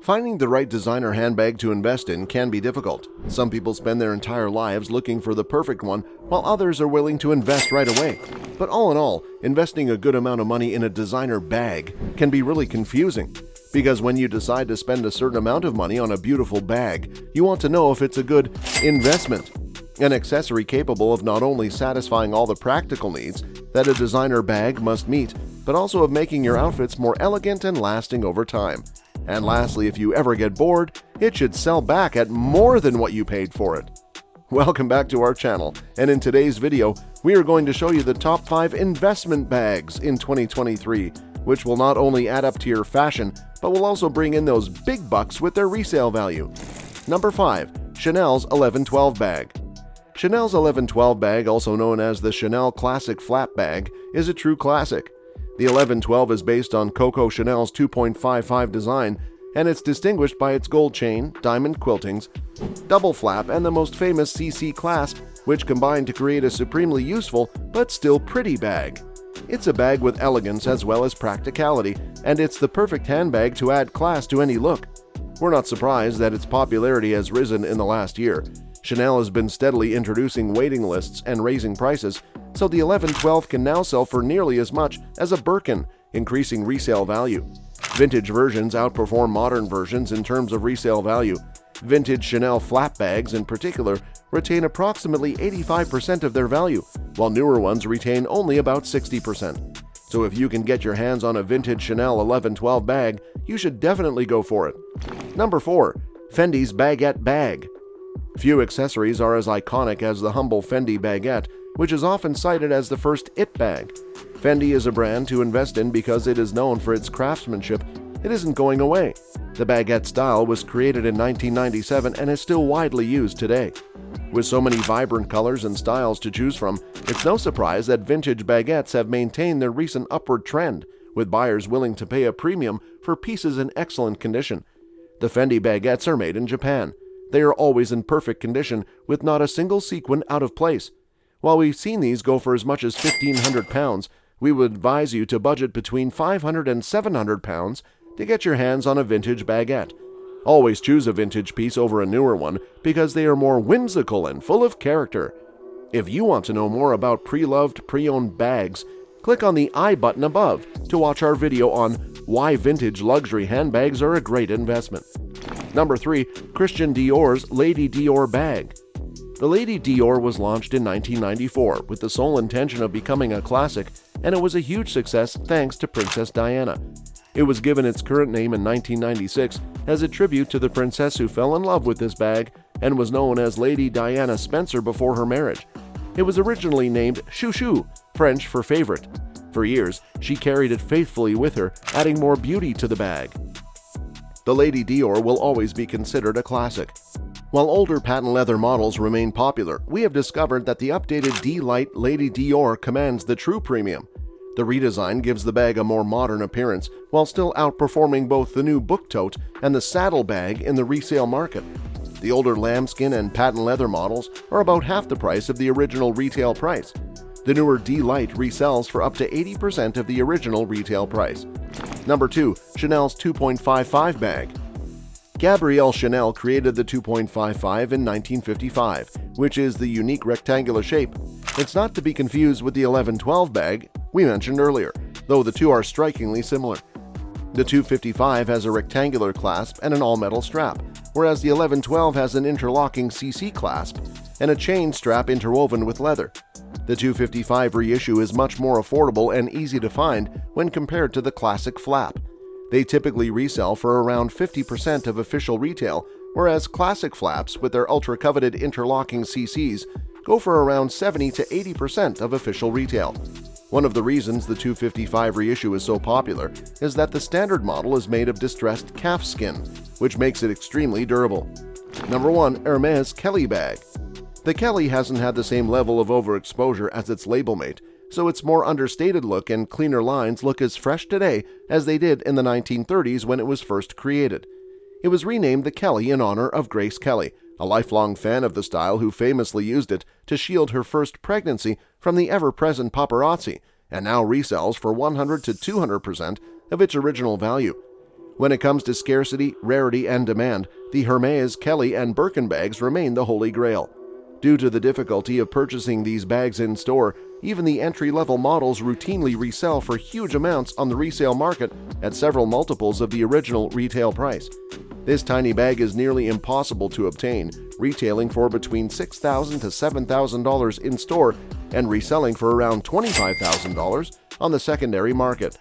Finding the right designer handbag to invest in can be difficult. Some people spend their entire lives looking for the perfect one, while others are willing to invest right away. But all in all, investing a good amount of money in a designer bag can be really confusing. Because when you decide to spend a certain amount of money on a beautiful bag, you want to know if it's a good investment. An accessory capable of not only satisfying all the practical needs that a designer bag must meet, but also of making your outfits more elegant and lasting over time. And lastly, if you ever get bored, it should sell back at more than what you paid for it. Welcome back to our channel, and in today's video, we are going to show you the top 5 investment bags in 2023, which will not only add up to your fashion, but will also bring in those big bucks with their resale value. Number 5. Chanel's 1112 bag. Chanel's 1112 bag, also known as the Chanel Classic Flap Bag, is a true classic. The 1112 is based on Coco Chanel's 2.55 design, and it's distinguished by its gold chain, diamond quiltings, double flap, and the most famous CC clasp, which combine to create a supremely useful but still pretty bag. It's a bag with elegance as well as practicality, and it's the perfect handbag to add class to any look. We're not surprised that its popularity has risen in the last year. Chanel has been steadily introducing waiting lists and raising prices, so the 1112 can now sell for nearly as much as a Birkin, increasing resale value. Vintage versions outperform modern versions in terms of resale value. Vintage Chanel flap bags in particular retain approximately 85% of their value, while newer ones retain only about 60%. So if you can get your hands on a vintage Chanel 1112 bag, you should definitely go for it. Number 4. Fendi's baguette bag. Few accessories are as iconic as the humble Fendi baguette, which is often cited as the first it bag. Fendi is a brand to invest in because it is known for its craftsmanship. It isn't going away. The baguette style was created in 1997 and is still widely used today. With so many vibrant colors and styles to choose from, it's no surprise that vintage baguettes have maintained their recent upward trend, with buyers willing to pay a premium for pieces in excellent condition. The Fendi baguettes are made in Japan. They are always in perfect condition, with not a single sequin out of place. While we've seen these go for as much as £1,500, we would advise you to budget between £500 and £700 to get your hands on a vintage baguette. Always choose a vintage piece over a newer one because they are more whimsical and full of character. If you want to know more about pre-loved, pre-owned bags, click on the I button above to watch our video on why vintage luxury handbags are a great investment. Number 3. Christian Dior's Lady Dior bag. The Lady Dior was launched in 1994 with the sole intention of becoming a classic, and it was a huge success thanks to Princess Diana. It was given its current name in 1996 as a tribute to the princess who fell in love with this bag and was known as Lady Diana Spencer before her marriage. It was originally named Chouchou, French for favorite. For years, she carried it faithfully with her, adding more beauty to the bag. The Lady Dior will always be considered a classic. While older patent leather models remain popular, we have discovered that the updated D-Lite Lady Dior commands the true premium. The redesign gives the bag a more modern appearance, while still outperforming both the new book tote and the saddle bag in the resale market. The older lambskin and patent leather models are about half the price of the original retail price. The newer D-Lite resells for up to 80% of the original retail price. Number 2. Chanel's 2.55 bag. Gabrielle Chanel created the 2.55 in 1955, which is the unique rectangular shape. It's not to be confused with the 1112 bag we mentioned earlier, though the two are strikingly similar. The 255 has a rectangular clasp and an all-metal strap, whereas the 1112 has an interlocking CC clasp and a chain strap interwoven with leather. The 255 reissue is much more affordable and easy to find when compared to the classic flap. They typically resell for around 50% of official retail, whereas classic flaps with their ultra-coveted interlocking CCs go for around 70 to 80% of official retail. One of the reasons the 255 reissue is so popular is that the standard model is made of distressed calf skin, which makes it extremely durable. Number 1. Hermes Kelly bag. The Kelly hasn't had the same level of overexposure as its label mate, so its more understated look and cleaner lines look as fresh today as they did in the 1930s when it was first created. It was renamed the Kelly in honor of Grace Kelly, a lifelong fan of the style who famously used it to shield her first pregnancy from the ever-present paparazzi, and now resells for 100 to 200% of its original value. When it comes to scarcity, rarity, and demand, the Hermes Kelly and Birkin bags remain the holy grail. Due to the difficulty of purchasing these bags in store, even the entry-level models routinely resell for huge amounts on the resale market at several multiples of the original retail price. This tiny bag is nearly impossible to obtain, retailing for between $6,000 to $7,000 in store and reselling for around $25,000 on the secondary market.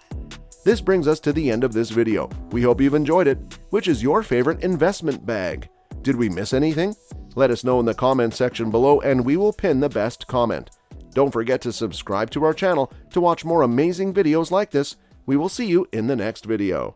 This brings us to the end of this video. We hope you've enjoyed it. Which is your favorite investment bag? Did we miss anything? Let us know in the comment section below and we will pin the best comment. Don't forget to subscribe to our channel to watch more amazing videos like this. We will see you in the next video.